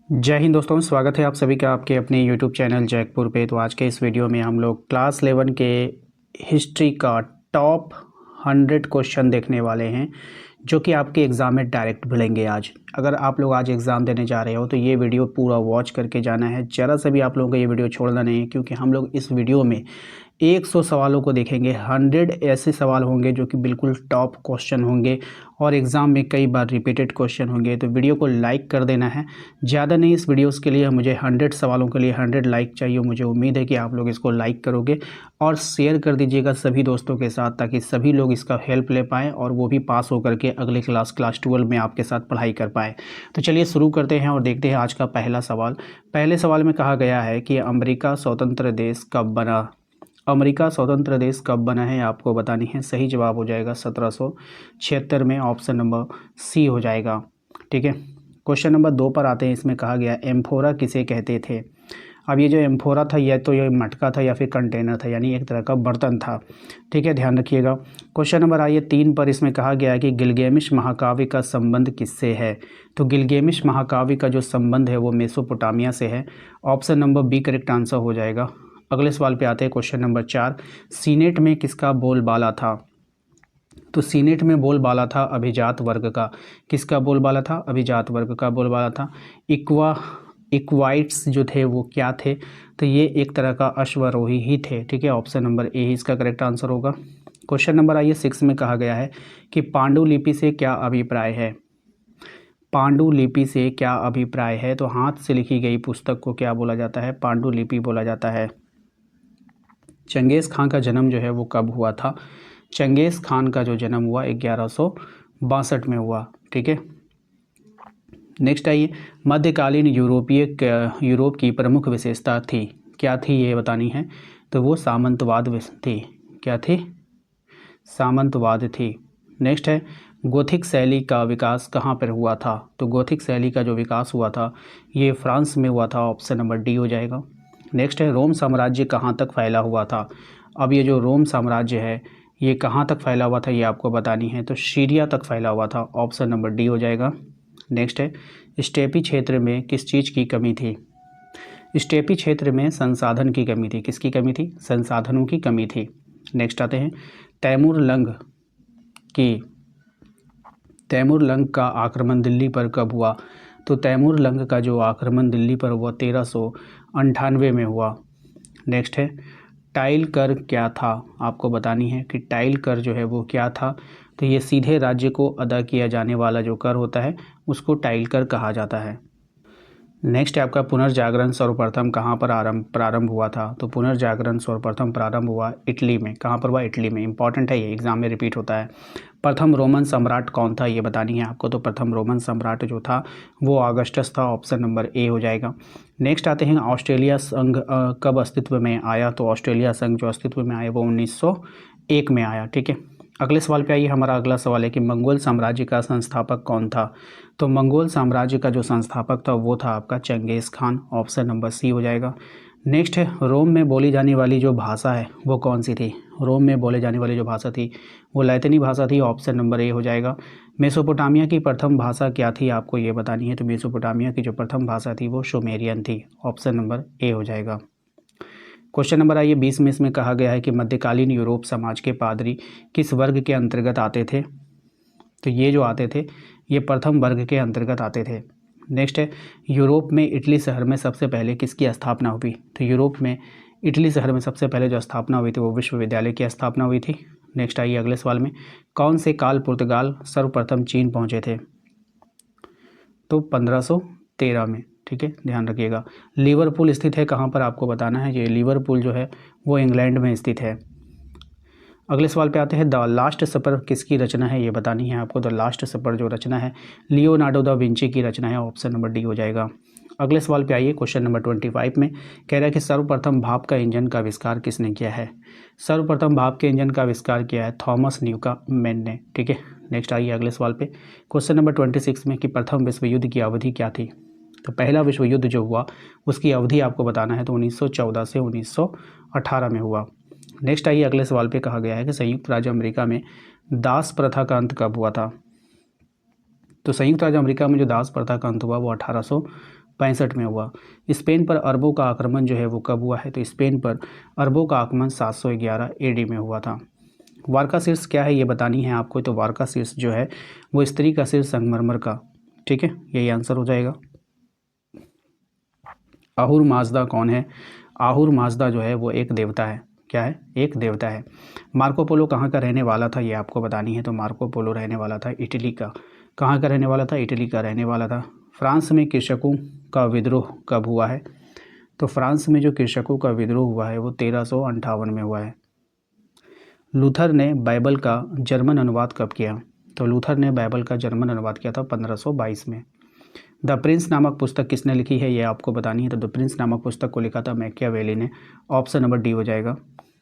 जय हिंद दोस्तों, स्वागत है आप सभी का आपके अपने यूट्यूब चैनल जैकपुर पे। तो आज के इस वीडियो में हम लोग क्लास 11 के हिस्ट्री का टॉप 100 क्वेश्चन देखने वाले हैं, जो कि आपके एग्ज़ाम में डायरेक्ट मिलेंगे। आज अगर आप लोग आज एग्ज़ाम देने जा रहे हो तो ये वीडियो पूरा वॉच करके जाना है। ज़रा सा भी आप लोगों को ये वीडियो छोड़ना नहीं है, क्योंकि हम लोग इस वीडियो में 100 सवालों को देखेंगे। 100 ऐसे सवाल होंगे जो कि बिल्कुल टॉप क्वेश्चन होंगे और एग्ज़ाम में कई बार रिपीटेड क्वेश्चन होंगे। तो वीडियो को लाइक कर देना है, ज़्यादा नहीं इस वीडियोस के लिए। मुझे 100 सवालों के लिए 100 लाइक चाहिए। मुझे उम्मीद है कि आप लोग इसको लाइक करोगे और शेयर कर दीजिएगा सभी दोस्तों के साथ, ताकि सभी लोग इसका हेल्प ले पाएँ और वो भी पास होकर के अगले क्लास 12 में आपके साथ पढ़ाई कर पाए। तो चलिए शुरू करते हैं और देखते हैं आज का पहला सवाल। पहले सवाल में कहा गया है कि अमेरिका स्वतंत्र देश कब बना। अमेरिका स्वतंत्र देश कब बना है आपको बतानी है। सही जवाब हो जाएगा 1776 में, ऑप्शन नंबर सी हो जाएगा। ठीक है, क्वेश्चन नंबर 2 पर आते हैं। इसमें कहा गया एम्फोरा किसे कहते थे। अब ये जो एम्फोरा था, यह तो ये मटका था या फिर कंटेनर था, यानी एक तरह का बर्तन था। ठीक है, ध्यान रखिएगा। क्वेश्चन नंबर आइए 3 पर। इसमें कहा गया है कि गिलगेमिश महाकाव्य का संबंध किससे है। तो गिलगेमिश महाकाव्य का जो संबंध है वो मेसोपोटामिया से है। Option number B correct answer हो जाएगा। अगले सवाल पे आते हैं, क्वेश्चन नंबर 4। सीनेट में किसका बोलबाला था। तो सीनेट में बोलबाला था अभिजात वर्ग का। किसका बोलबाला था। अभिजात वर्ग का बोलबाला था। इक्वाइट्स जो थे वो क्या थे। तो ये एक तरह का अश्वारोही ही थे। ठीक है, ऑप्शन नंबर ए ही इसका करेक्ट आंसर होगा। क्वेश्चन नंबर आइए 6 में कहा गया है कि पांडुलिपि से क्या अभिप्राय है। पांडुलिपि से क्या अभिप्राय है। तो हाथ से लिखी गई पुस्तक को क्या बोला जाता है। पांडुलिपि बोला जाता है। चंगेज़ खान का जन्म जो है वो कब हुआ था। चंगेज़ खान का जो जन्म हुआ 1162 में हुआ। ठीक है, नेक्स्ट आइए, मध्यकालीन यूरोप की प्रमुख विशेषता थी। क्या थी ये बतानी है। तो वो सामंतवाद थी। क्या थी। सामंतवाद थी। नेक्स्ट है, गोथिक शैली का विकास कहाँ पर हुआ था। तो गोथिक शैली का जो विकास हुआ था ये फ्रांस में हुआ था। ऑप्शन नंबर डी हो जाएगा। नेक्स्ट है, रोम साम्राज्य कहाँ तक फैला हुआ था। अब ये जो रोम साम्राज्य है ये कहाँ तक फैला हुआ था ये आपको बतानी है। तो सीरिया तक फैला हुआ था। ऑप्शन नंबर डी हो जाएगा। नेक्स्ट है, स्टेपी क्षेत्र में किस चीज़ की कमी थी। स्टेपी क्षेत्र में संसाधन की कमी थी। किसकी कमी थी। संसाधनों की कमी थी। नेक्स्ट आते हैं, तैमूर लंग का आक्रमण दिल्ली पर कब हुआ। तो तैमूर लंग का जो आक्रमण दिल्ली पर हुआ 1398 में हुआ। नेक्स्ट है, टाइल कर क्या था। आपको बतानी है कि टाइल कर जो है वो क्या था। तो ये सीधे राज्य को अदा किया जाने वाला जो कर होता है उसको टाइल कर कहा जाता है। नेक्स्ट है आपका, पुनर्जागरण सर्वप्रथम कहाँ पर प्रारंभ हुआ था। तो पुनर्जागरण सर्वप्रथम प्रारंभ हुआ इटली में। कहाँ पर हुआ। इटली में। इंपॉर्टेंट है, ये एग्जाम में रिपीट होता है। प्रथम रोमन सम्राट कौन था ये बतानी है आपको। तो प्रथम रोमन सम्राट जो था वो ऑगस्टस था। ऑप्शन नंबर ए हो जाएगा। नेक्स्ट आते हैं, ऑस्ट्रेलिया संघ कब अस्तित्व में आया। तो ऑस्ट्रेलिया संघ जो अस्तित्व में आया वो 1901 में आया। ठीक है, अगले सवाल पे आइए। हमारा अगला सवाल है कि मंगोल साम्राज्य का संस्थापक कौन था। तो मंगोल साम्राज्य का जो संस्थापक था वो था आपका Genghis Khan. Option number C हो जाएगा। नेक्स्ट है, रोम में बोली जाने वाली जो भाषा है वो कौन सी थी। रोम में बोले जाने वाली जो भाषा थी वो लैटिनी भाषा थी। ऑप्शन नंबर ए हो जाएगा। मेसोपोटामिया की प्रथम भाषा क्या थी आपको ये बतानी है। तो मेसोपोटामिया की जो प्रथम भाषा थी वो सुमेरियन थी। ऑप्शन नंबर ए हो जाएगा। क्वेश्चन नंबर आइए 20 में। इसमें कहा गया है कि मध्यकालीन यूरोप समाज के पादरी किस वर्ग के अंतर्गत आते थे। तो ये जो आते थे ये प्रथम वर्ग के अंतर्गत आते थे। नेक्स्ट है, यूरोप में इटली शहर में सबसे पहले किसकी स्थापना हुई। तो यूरोप में इटली शहर में सबसे पहले जो स्थापना हुई थी वो विश्वविद्यालय की स्थापना हुई थी। नेक्स्ट आइए अगले सवाल में, कौन से काल पुर्तगाल सर्वप्रथम चीन पहुँचे थे। तो 1513 में। ठीक है, ध्यान रखिएगा। लिवरपूल स्थित है कहाँ पर आपको बताना है। ये लिवरपूल जो है वो इंग्लैंड में स्थित है। अगले सवाल पे आते हैं, द लास्ट सपर किसकी रचना है ये बतानी है आपको। द लास्ट सपर जो रचना है लियोनार्डो दा विंची की रचना है। ऑप्शन नंबर डी हो जाएगा। अगले सवाल पे आइए, क्वेश्चन नंबर 25 में कह रहा है कि सर्वप्रथम भाप का इंजन का आविष्कार किसने किया है। सर्वप्रथम भाप के इंजन का आविष्कार किया है थॉमस न्यूकामेन ने। ठीक है, नेक्स्ट आइए अगले सवाल पे, क्वेश्चन नंबर 26 में कि प्रथम विश्व युद्ध की अवधि क्या थी। तो पहला विश्व युद्ध जो हुआ उसकी अवधि आपको बताना है। तो 1914 से 1918 में हुआ। नेक्स्ट आइए अगले सवाल पे कहा गया है कि संयुक्त राज्य अमेरिका में दास प्रथा का अंत कब हुआ था। तो संयुक्त राज्य अमेरिका में जो दास प्रथा का अंत हुआ वो 1800 65 में हुआ। स्पेन पर अरबों का आक्रमण जो है वो कब हुआ है? तो स्पेन पर अरबों का आक्रमण 711 AD में हुआ था। वार का शीर्ष क्या है ये बतानी है आपको। तो वार का शीर्ष जो है वो स्त्री का शीर्ष संगमरमर का, ठीक है, यही आंसर हो जाएगा। आहुर माजदा कौन है? आहुर माजदा जो है वो एक देवता है। क्या है? एक देवता है। मार्को पोलो कहाँ का रहने वाला था ये आपको बतानी है। तो मार्को पोलो रहने वाला था इटली का। कहाँ का रहने वाला था? इटली का रहने वाला था। फ्रांस में कृषकों का विद्रोह कब हुआ है? तो फ्रांस में जो कृषकों का विद्रोह हुआ है वो 1358 में हुआ है। लूथर ने बाइबल का जर्मन अनुवाद कब किया? तो लूथर ने बाइबल का जर्मन अनुवाद किया था 1522 में। द प्रिंस नामक पुस्तक किसने लिखी है ये आपको बतानी है। तो द प्रिंस नामक पुस्तक को लिखा था मैकियावेली ने। ऑप्शन नंबर डी हो जाएगा।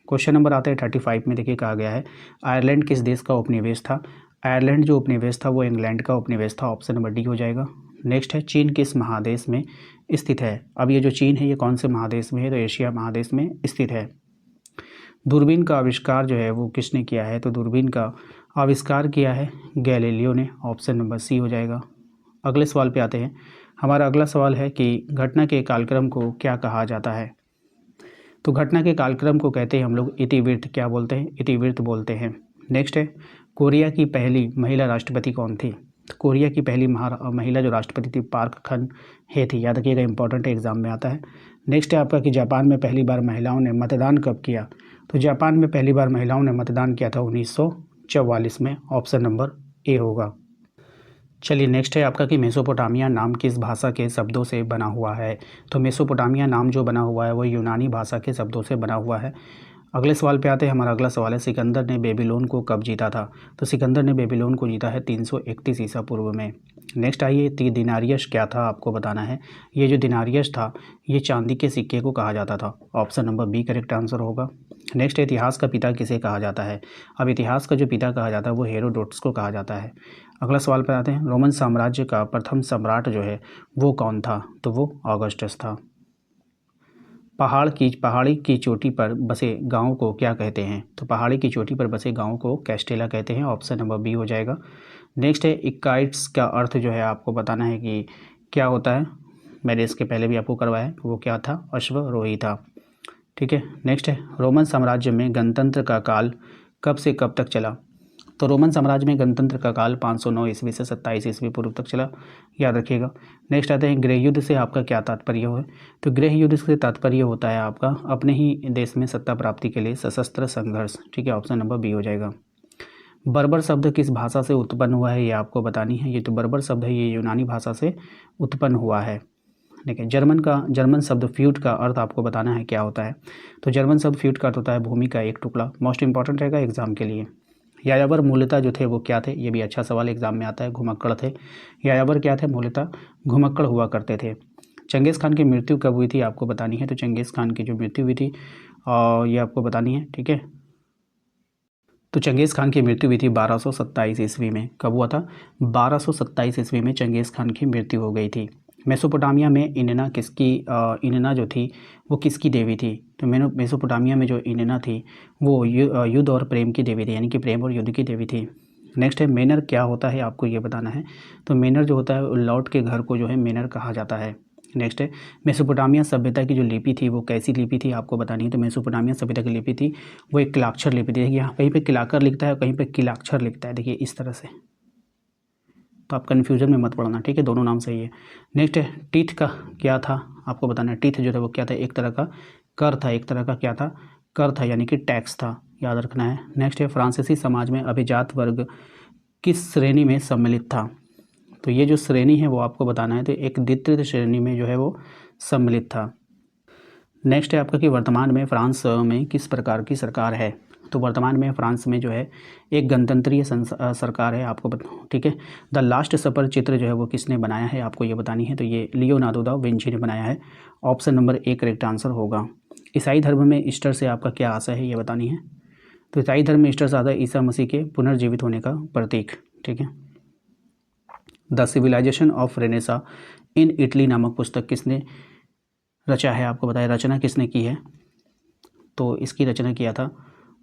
क्वेश्चन नंबर आता है 35 में। देखिए कहा गया है आयरलैंड किस देश का उपनिवेश था? आयरलैंड जो उपनिवेश था वो इंग्लैंड का उपनिवेश था। ऑप्शन नंबर डी हो जाएगा। नेक्स्ट है चीन किस महादेश में स्थित है? अब ये जो चीन है ये कौन से महादेश में है? तो एशिया महादेश में स्थित है। दूरबीन का आविष्कार जो है वो किसने किया है? तो दूरबीन का आविष्कार किया है गैलीलियो ने। ऑप्शन नंबर सी हो जाएगा। अगले सवाल पे आते हैं। हमारा अगला सवाल है कि घटना के कालक्रम को क्या कहा जाता है? तो घटना के कालक्रम को कहते हैं हम लोग इतिवृत्त। क्या बोलते हैं? इतिवृत्त बोलते हैं। नेक्स्ट है कोरिया की पहली महिला राष्ट्रपति कौन थी? तो कोरिया की पहली महिला जो राष्ट्रपति थी पार्क खन हे थी। याद रखिएगा, इंपॉर्टेंट एग्जाम में आता है। नेक्स्ट है आपका कि जापान में पहली बार महिलाओं ने मतदान कब किया? तो जापान में पहली बार महिलाओं ने मतदान किया था 1944 में। ऑप्शन नंबर ए होगा। चलिए नेक्स्ट है आपका कि मेसोपोटामिया नाम किस भाषा के शब्दों से बना हुआ है? तो मेसोपोटामिया नाम जो बना हुआ है वो यूनानी भाषा के शब्दों से बना हुआ है। अगले सवाल पे आते हैं। हमारा अगला सवाल है सिकंदर ने बेबीलोन को कब जीता था? तो सिकंदर ने बेबीलोन को जीता है 331 ईसा पूर्व में। नेक्स्ट आइए दिनारियस क्या था आपको बताना है। ये जो दिनारियस था ये चांदी के सिक्के को कहा जाता था। Option number B correct answer होगा। नेक्स्ट इतिहास का पिता किसे कहा जाता है? अब इतिहास का जो पिता कहा जाता है वो हेरोडोटस को कहा जाता है। अगला सवाल पर आते हैं। रोमन साम्राज्य का प्रथम सम्राट जो है वो कौन था? तो वो ऑगस्टस था। पहाड़ी की चोटी पर बसे गांव को क्या कहते हैं? तो पहाड़ी की चोटी पर बसे गांव को कैस्टेला कहते हैं। ऑप्शन नंबर बी हो जाएगा। नेक्स्ट है इक्काइट्स का अर्थ जो है आपको बताना है कि क्या होता है। मैंने इसके पहले भी आपको करवाया है। वो क्या था? अश्वरोही था। ठीक है। नेक्स्ट है रोमन साम्राज्य में गणतंत्र का काल कब से कब तक चला? तो रोमन साम्राज्य में गणतंत्र का काल 509 ईस्वी से 27 ईस्वी पूर्व तक चला। याद रखिएगा। नेक्स्ट आते हैं गृह युद्ध से आपका क्या तात्पर्य है? तो गृह युद्ध से तात्पर्य होता है आपका अपने ही देश में सत्ता प्राप्ति के लिए सशस्त्र संघर्ष। ठीक है, ऑप्शन नंबर बी हो जाएगा। बर्बर शब्द किस भाषा से उत्पन्न हुआ है ये आपको बतानी है। ये तो बर्बर शब्द है ये यूनानी भाषा से उत्पन्न हुआ है। देखिए जर्मन शब्द फ्यूट का अर्थ आपको बताना है क्या होता है। तो जर्मन शब्द फ्यूट का अर्थ होता है भूमि का एक टुकड़ा। मोस्ट इंपॉर्टेंट रहेगा एग्जाम के लिए। यायावर मूलतः जो थे वो क्या थे? ये भी अच्छा सवाल एग्जाम में आता है। घुमक्कड़ थे। यायावर क्या थे? मूलतः घुमक्कड़ हुआ करते थे। चंगेज़ खान की मृत्यु कब हुई थी आपको बतानी है। तो चंगेज़ खान की जो मृत्यु हुई थी और ये आपको बतानी है। ठीक है, तो चंगेज़ खान की मृत्यु हुई थी 1227 ईस्वी में। कब हुआ था? 1227 ईस्वी में चंगेज़ खान की मृत्यु हो गई थी। मेसोपोटामिया में इनना जो थी वो किसकी देवी थी? तो मेसोपोटामिया में जो इनना थी वो युद्ध और प्रेम की देवी थी, यानी कि प्रेम और युद्ध की देवी थी। नेक्स्ट है मेनर क्या होता है आपको ये बताना है। तो मेनर जो होता है लॉर्ड के घर को जो है मेनर कहा जाता है। नेक्स्ट है मेसोपोटामिया सभ्यता की जो लिपि थी वो कैसी लिपि थी आपको बतानी है। तो मेसोपोटामिया सभ्यता की लिपि थी वो एक किलाक्षर लिपि थी। यहाँ कहीं पे किलाकर लिखता है, कहीं पे किलाक्षर लिखता है। देखिए इस तरह से, तो आप कन्फ्यूजन में मत पड़ना। ठीक है, दोनों नाम सही है। नेक्स्ट है टीथ का क्या था आपको बताना है। टीथ जो था वो क्या था? एक तरह का कर था। एक तरह का क्या था? कर था, यानी कि टैक्स था। याद रखना है। नेक्स्ट है फ्रांसीसी समाज में अभिजात वर्ग किस श्रेणी में सम्मिलित था? तो ये जो श्रेणी है वो आपको बताना है। तो एक द्वितीय श्रेणी में जो है वो सम्मिलित था। नेक्स्ट है आपका कि वर्तमान में फ्रांस में किस प्रकार की सरकार है? तो वर्तमान में फ्रांस में जो है एक गणतंत्रीय सरकार है आपको ठीक है। द लास्ट सपर चित्र जो है वो किसने बनाया है आपको ये बतानी है। तो ये लियोनार्डो दा विंची ने बनाया है। Option number A correct answer होगा। ईसाई धर्म में ईस्टर से आपका क्या आशय है ये बतानी है। तो ईसाई धर्म में ईस्टर से आता है ईसा मसीह के पुनर्जीवित होने का प्रतीक। ठीक है। The civilisation of renaissance in Italy नामक पुस्तक किसने रचा है आपको बताया। रचना किसने की है? तो इसकी रचना किया था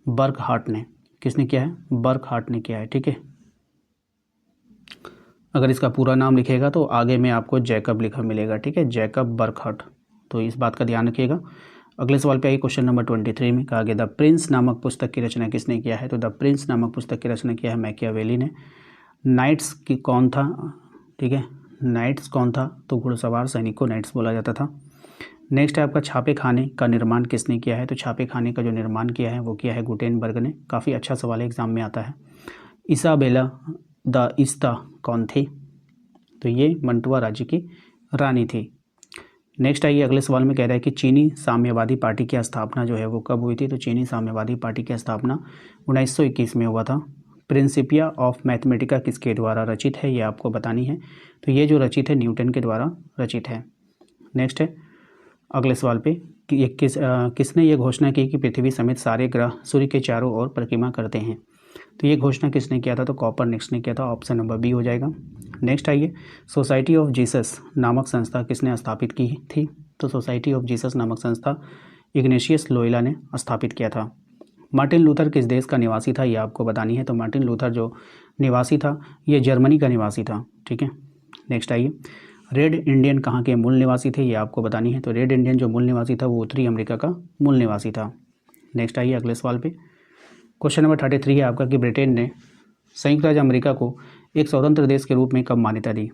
बर्कहार्ट ने। किसने किया है? बर्कहार्ट ने किया है। ठीक है। अगर इसका पूरा नाम लिखेगा तो आगे में आपको जैकब लिखा मिलेगा, ठीक है, जैकब बर्कहर्ट। तो इस बात का ध्यान रखिएगा। अगले सवाल पे आइए, क्वेश्चन नंबर 23 में कहा गया द प्रिंस नामक पुस्तक की रचना किसने किया है? तो द प्रिंस नामक पुस्तक की रचना किया है मैकियावेली ने। नाइट्स की कौन था? ठीक है, नाइट्स कौन था? तो घुड़सवार सैनिक को नाइट्स बोला जाता था। नेक्स्ट है आपका छापे खाने का निर्माण किसने किया है? तो छापे खाने का जो निर्माण किया है वो किया है गुटेनबर्ग ने। काफ़ी अच्छा सवाल है, एग्जाम में आता है। इसाबेला द इस्ता कौन थी? तो ये मंटुआ राज्य की रानी थी। नेक्स्ट आइए, अगले सवाल में कह रहा है कि चीनी साम्यवादी पार्टी की स्थापना जो है वो कब हुई थी? तो चीनी साम्यवादी पार्टी की स्थापना 1921 में हुआ था। प्रिंसिपिया ऑफ मैथमेटिका किसके द्वारा रचित है? ये आपको बतानी है। तो ये जो रचित है न्यूटन के द्वारा रचित है। नेक्स्ट है अगले सवाल पे कि ये किसने ये घोषणा की कि पृथ्वी समेत सारे ग्रह सूर्य के चारों ओर परिक्रमा करते हैं? तो ये घोषणा किसने किया था? तो कॉपरनिकस ने किया था। ऑप्शन नंबर बी हो जाएगा। नेक्स्ट आइए, सोसाइटी ऑफ जीसस नामक संस्था किसने स्थापित की थी? तो सोसाइटी ऑफ जीसस नामक संस्था इग्नेशियस लोयोला ने स्थापित किया था। मार्टिन लूथर किस देश का निवासी था? ये आपको बतानी है। तो मार्टिन लूथर जो निवासी था ये जर्मनी का निवासी था, ठीक है। नेक्स्ट आइए, रेड इंडियन कहाँ के मूल निवासी थे? ये आपको बतानी है। तो रेड इंडियन जो मूल निवासी था वो उत्तरी अमेरिका का मूल निवासी था। नेक्स्ट आइए अगले सवाल पे, क्वेश्चन नंबर 33 है आपका कि ब्रिटेन ने संयुक्त राज्य अमेरिका को एक स्वतंत्र देश के रूप में कब मान्यता दी?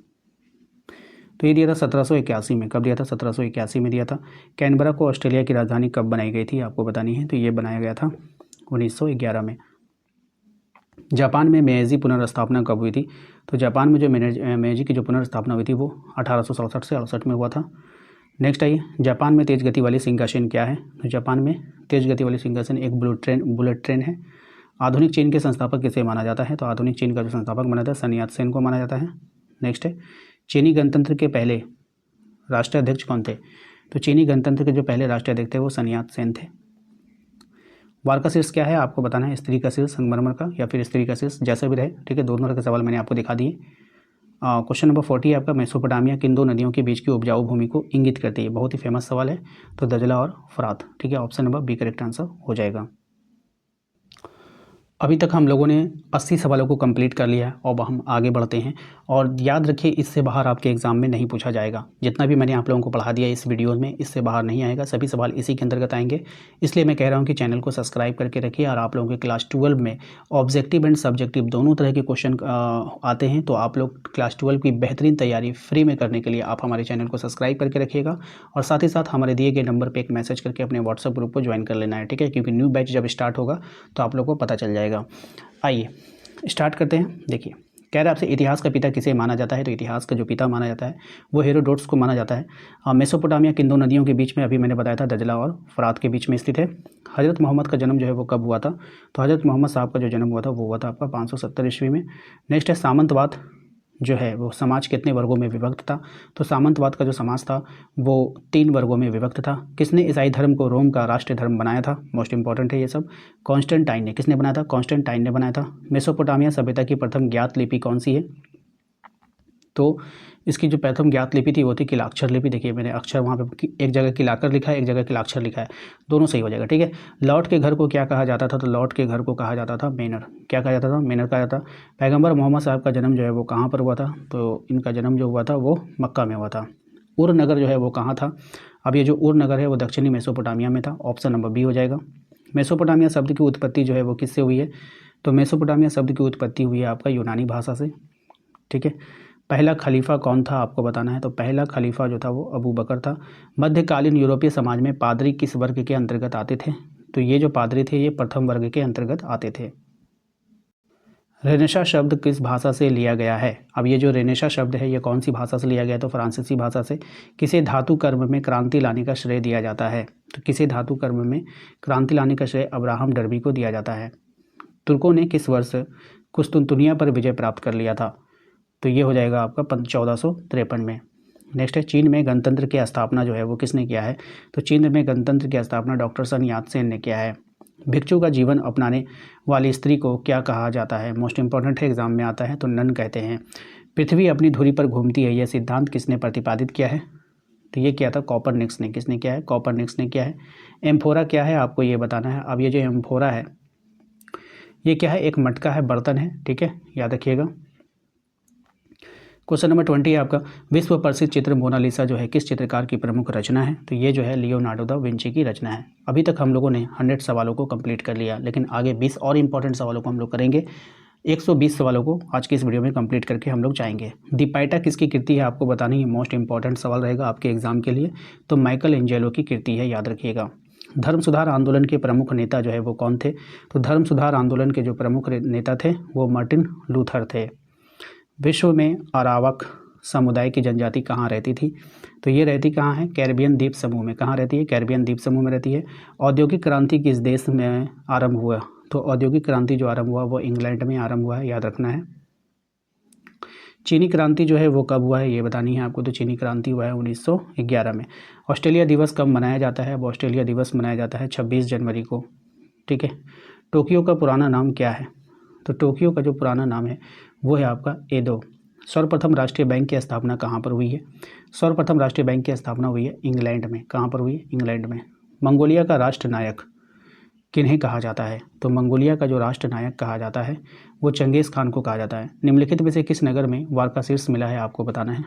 तो ये दिया था 1781 में। कब दिया था? 1781 में दिया था। कैनबरा को ऑस्ट्रेलिया की राजधानी कब बनाई गई थी? आपको बतानी है। तो ये बनाया गया था 1911 में। जापान में मेइजी पुनर्स्थापना कब हुई थी? तो जापान में जो मेइजी की जो पुनर्स्थापना हुई थी वो 1867 से 68 में हुआ था। नेक्स्ट आइए, जापान में तेज़ गति वाली शिंकानसेन क्या है? तो जापान में तेज़ गति वाली शिंकानसेन एक बुलेट ट्रेन है। आधुनिक चीन के संस्थापक किसे माना जाता है? तो आधुनिक चीन का जो संस्थापक माना जाता है सन यात सेन को माना जाता है। नेक्स्ट है, चीनी गणतंत्र के पहले राष्ट्राध्यक्ष कौन थे? तो चीनी गणतंत्र के जो पहले राष्ट्राध्यक्ष थे वो सन यात सेन थे। वार का शीर्ष क्या है? आपको बताना है। स्त्री का शीर्ष संगमरमर का या फिर स्त्री का शीर्ष, जैसा भी रहे, ठीक है। दोनों तरह के सवाल मैंने आपको दिखा दिए। क्वेश्चन नंबर 40 है आपका, मेसोपोटामिया किन दो नदियों के बीच की उपजाऊ भूमि को इंगित करती है? बहुत ही फेमस सवाल है। तो दजला और फरात, ठीक है। Option number B correct answer हो जाएगा। अभी तक हम लोगों ने 80 सवालों को कंप्लीट कर लिया है। अब हम आगे बढ़ते हैं और याद रखिए इससे बाहर आपके एग्ज़ाम में नहीं पूछा जाएगा। जितना भी मैंने आप लोगों को पढ़ा दिया इस वीडियो में इससे बाहर नहीं आएगा। सभी सवाल इसी के अंतर्गत आएंगे। इसलिए मैं कह रहा हूं कि चैनल को सब्सक्राइब करके रखिए। और आप लोगों के क्लास 12 में ऑब्जेक्टिव एंड सब्जेक्टिव दोनों तरह के क्वेश्चन आते हैं। तो आप लोग क्लास 12 की बेहतरीन तैयारी फ्री में करने के लिए आप हमारे चैनल को सब्सक्राइब करके रखिएगा। और साथ ही साथ हमारे दिए गए नंबर पर एक मैसेज करके अपने व्हाट्सएप ग्रुप को ज्वाइन कर लेना है, ठीक है। क्योंकि न्यू बैच जब स्टार्ट होगा तो आप लोग को पता चल जाएगा। आइए स्टार्ट करते हैं। देखिए कह रहे आपसे इतिहास का पिता किसे माना जाता है? तो इतिहास का जो पिता माना जाता है वो हेरोडोटस को माना जाता है। मेसोपोटामिया किन दो नदियों के बीच में? अभी मैंने बताया था दजला और फरात के बीच में स्थित है। हज़रत मोहम्मद का जन्म जो है वो कब हुआ था? तो हज़रत मोहम्मद साहब का जो जन्म हुआ था वो हुआ था आपका 570 ईस्वी में। नेक्स्ट है सामंतवाद जो है वो समाज कितने वर्गों में विभक्त था? तो सामंतवाद का जो समाज था वो 3 वर्गों में विभक्त था। किसने ईसाई धर्म को रोम का राष्ट्रीय धर्म बनाया था? मोस्ट इंपॉर्टेंट है ये सब। कॉन्स्टेंटाइन ने। किसने बनाया था? कॉन्स्टेंटाइन ने बनाया था। मेसोपोटामिया सभ्यता की प्रथम ज्ञात लिपि कौन सी है? तो इसकी जो प्रथम ज्ञात लिपि थी वो थी किलाक्षर लिपि। देखिए मैंने अक्षर वहाँ पे एक जगह किलाकर लिखा है, एक जगह किलाक्षर लिखा है, दोनों सही हो जाएगा, ठीक है। लॉट के घर को क्या कहा जाता था? तो लॉट के घर को कहा जाता था मेनर। क्या कहा जाता था? मेनर कहा जाता। पैगंबर मोहम्मद साहब का जन्म जो है वो कहाँ पर हुआ था? तो इनका जन्म जो हुआ था वो मक्का में हुआ था। उर नगर जो है वो कहाँ था? अब ये जो उर नगर है वो दक्षिणी मेसोपोटामिया में था। ऑप्शन नंबर बी हो जाएगा। मेसोपोटामिया शब्द की उत्पत्ति जो है वो किससे हुई है? तो मेसोपोटामिया शब्द की उत्पत्ति हुई है आपका यूनानी भाषा से, ठीक है। पहला खलीफा कौन था? आपको बताना है। तो पहला खलीफा जो था वो अबू बकर था। मध्यकालीन यूरोपीय समाज में पादरी किस वर्ग के अंतर्गत आते थे? तो ये जो पादरी थे ये प्रथम वर्ग के अंतर्गत आते थे। रेनेसा शब्द किस भाषा से लिया गया है? अब ये जो रेनेसा शब्द है ये कौन सी भाषा से लिया गया? तो फ्रांसीसी भाषा से। किसे धातु कर्म में क्रांति लाने का श्रेय दिया जाता है? तो किसे धातु कर्म में क्रांति लाने का श्रेय अब्राहम डर्बी को दिया जाता है। तुर्कों ने किस वर्ष कुस्तुनतुनिया पर विजय प्राप्त कर लिया था? तो ये हो जाएगा आपका 1453 में। नेक्स्ट है चीन में गणतंत्र की स्थापना जो है वो किसने किया है? तो चीन में गणतंत्र की स्थापना डॉक्टर सन यात सेन ने किया है। भिक्षु का जीवन अपनाने वाली स्त्री को क्या कहा जाता है? मोस्ट इंपॉर्टेंट है, एग्जाम में आता है, तो नन कहते हैं। पृथ्वी अपनी धुरी पर घूमती है यह सिद्धांत किसने प्रतिपादित किया है? तो ये किया था कॉपरनिकस ने। किसने किया है? कॉपरनिकस ने किया है। एम्फोरा क्या है आपको ये बताना है। अब ये जो एम्फोरा है ये क्या है? एक मटका है, बर्तन है, ठीक है, याद रखिएगा। क्वेश्चन नंबर 20 है आपका, विश्व प्रसिद्ध चित्र मोनालिसा जो है किस चित्रकार की प्रमुख रचना है? तो ये जो है लियोनार्डो दा विंची की रचना है। अभी तक हम लोगों ने 100 सवालों को कंप्लीट कर लिया, लेकिन आगे 20 और इंपॉर्टेंट सवालों को हम लोग करेंगे। 120 सवालों को आज की इस वीडियो में कंप्लीट करके हम लोग जाएंगे। दी पाइटा किसकी कृति है आपको बतानी है, मोस्ट इंपॉर्टेंट सवाल रहेगा आपके एग्जाम के लिए। तो माइकल एंजेलो की कृति है, याद रखिएगा। धर्म सुधार आंदोलन के प्रमुख नेता जो है वो कौन थे? तो धर्म सुधार आंदोलन के जो प्रमुख नेता थे वो मार्टिन लूथर थे। विश्व में अरावक समुदाय की जनजाति कहाँ रहती थी? तो ये रहती कहाँ है? कैरिबियन द्वीप समूह में। कहाँ रहती है? कैरिबियन द्वीप समूह में रहती है। औद्योगिक क्रांति किस देश में आरंभ हुआ? तो औद्योगिक क्रांति जो आरंभ हुआ वो इंग्लैंड में आरंभ हुआ है, याद रखना है। चीनी क्रांति जो है वो कब हुआ है ये बतानी है आपको। तो चीनी क्रांति हुआ है 1911 में। ऑस्ट्रेलिया दिवस कब मनाया जाता है? अब ऑस्ट्रेलिया दिवस मनाया जाता है 26 जनवरी को, ठीक है। टोक्यो का पुराना नाम क्या है? तो टोक्यो का जो पुराना नाम है वो है आपका एदो। सर्वप्रथम राष्ट्रीय बैंक की स्थापना कहाँ पर हुई है? सर्वप्रथम राष्ट्रीय बैंक की स्थापना हुई है इंग्लैंड में। कहाँ पर हुई है? इंग्लैंड में। मंगोलिया का राष्ट्र नायक किन्हें कहा जाता है? तो मंगोलिया का जो राष्ट्र नायक कहा जाता है वो चंगेज़ खान को कहा जाता है। निम्नलिखित में से किस नगर में वारका शीर्ष मिला है आपको बताना है।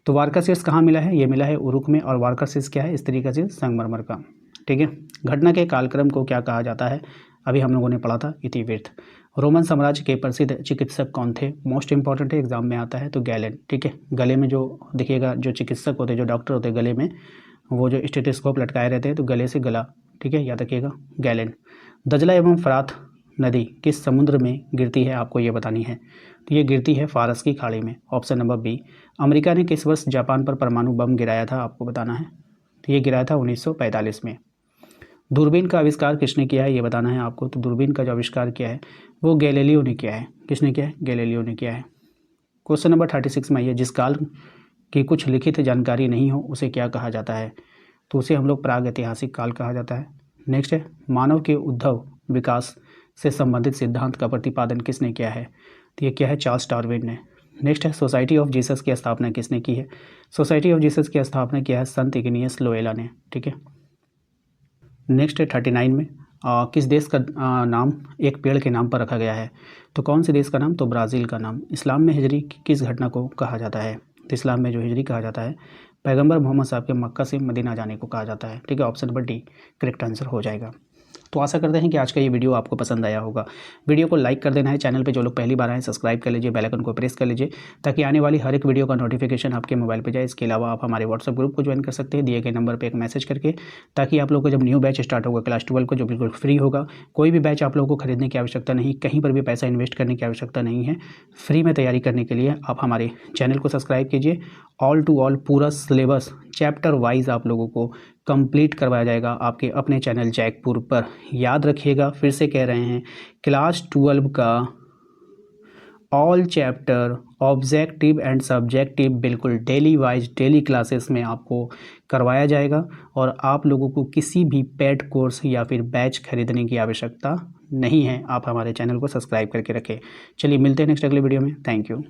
तो वारका शीर्ष कहाँ मिला है? ये मिला है उरुक में। और वारका शीर्ष क्या है? स्त्री का शीर्ष संगमरमर का, ठीक है। घटना के कालक्रम को क्या कहा जाता है? अभी हम लोगों ने पढ़ा था इतिवृत्त। रोमन साम्राज्य के प्रसिद्ध चिकित्सक कौन थे? मोस्ट इंपॉर्टेंट है, एग्जाम में आता है। तो गैलेन, ठीक है। गले में जो देखिएगा जो चिकित्सक होते हैं, जो डॉक्टर होते हैं, गले में वो जो स्टेथोस्कोप लटकाए रहते हैं, तो गले से गला, ठीक है, याद रखिएगा, गैलेन। दजला एवं फरात नदी किस समुद्र में गिरती है आपको ये बतानी है। तो ये गिरती है फारस की खाड़ी में, ऑप्शन नंबर बी। अमेरिका ने किस वर्ष जापान पर परमाणु बम गिराया था आपको बताना है। तो ये गिराया था 1945 में। दूरबीन का आविष्कार किसने किया है ये बताना है आपको। तो दूरबीन का जो आविष्कार किया है वो गैलीलियो ने किया है। किसने किया है? गैलीलियो ने किया है। क्वेश्चन नंबर 36 में आइए, जिस काल की कुछ लिखित जानकारी नहीं हो उसे क्या कहा जाता है? तो उसे हम लोग प्राग ऐतिहासिक काल कहा जाता है। नेक्स्ट है, मानव के उद्भव विकास से संबंधित सिद्धांत का प्रतिपादन किसने किया है? तो ये क्या है? चार्ल्स डार्विन ने। नेक्स्ट है, सोसाइटी ऑफ जीसस की स्थापना किसने की है? सोसाइटी ऑफ जीसस की स्थापना किया है संत इग्नियस लोएला ने, ठीक है। नेक्स्ट है 39 में, किस देश का नाम एक पेड़ के नाम पर रखा गया है? तो कौन से देश का नाम? तो ब्राज़ील का नाम। इस्लाम में हिजरी किस घटना को कहा जाता है? तो इस्लाम में जो हिजरी कहा जाता है पैगंबर मोहम्मद साहब के मक्का से मदीना जाने को कहा जाता है, ठीक है। Option number D correct answer हो जाएगा। तो आशा करते हैं कि आज का ये वीडियो आपको पसंद आया होगा। वीडियो को लाइक कर देना है, चैनल पे जो लोग पहली बार आए सब्सक्राइब कर लीजिए, बेल आइकन को प्रेस कर लीजिए ताकि आने वाली हर एक वीडियो का नोटिफिकेशन आपके मोबाइल पे जाए। इसके अलावा आप हमारे व्हाट्सएप ग्रुप को ज्वाइन कर सकते हैं दिए गए नंबर पर एक मैसेज करके, ताकि आप लोग को जब न्यू बैच स्टार्ट होगा क्लास 12 को, जो बिल्कुल फ्री होगा, कोई भी बैच आप लोगों को खरीदने की आवश्यकता नहीं, कहीं पर भी पैसा इन्वेस्ट करने की आवश्यकता नहीं है। फ्री में तैयारी करने के लिए आप हमारे चैनल को सब्सक्राइब कीजिए। ऑल टू ऑल पूरा सिलेबस चैप्टर वाइज आप लोगों को कंप्लीट करवाया जाएगा आपके अपने चैनल जैकपुर पर। याद रखिएगा, फिर से कह रहे हैं, क्लास 12 का all chapter objective and subjective बिल्कुल डेली वाइज डेली क्लासेस में आपको करवाया जाएगा और आप लोगों को किसी भी पेड कोर्स या फिर बैच खरीदने की आवश्यकता नहीं है। आप हमारे चैनल को सब्सक्राइब करके रखें। चलिए मिलते हैं नेक्स्ट अगले वीडियो में। Thank you.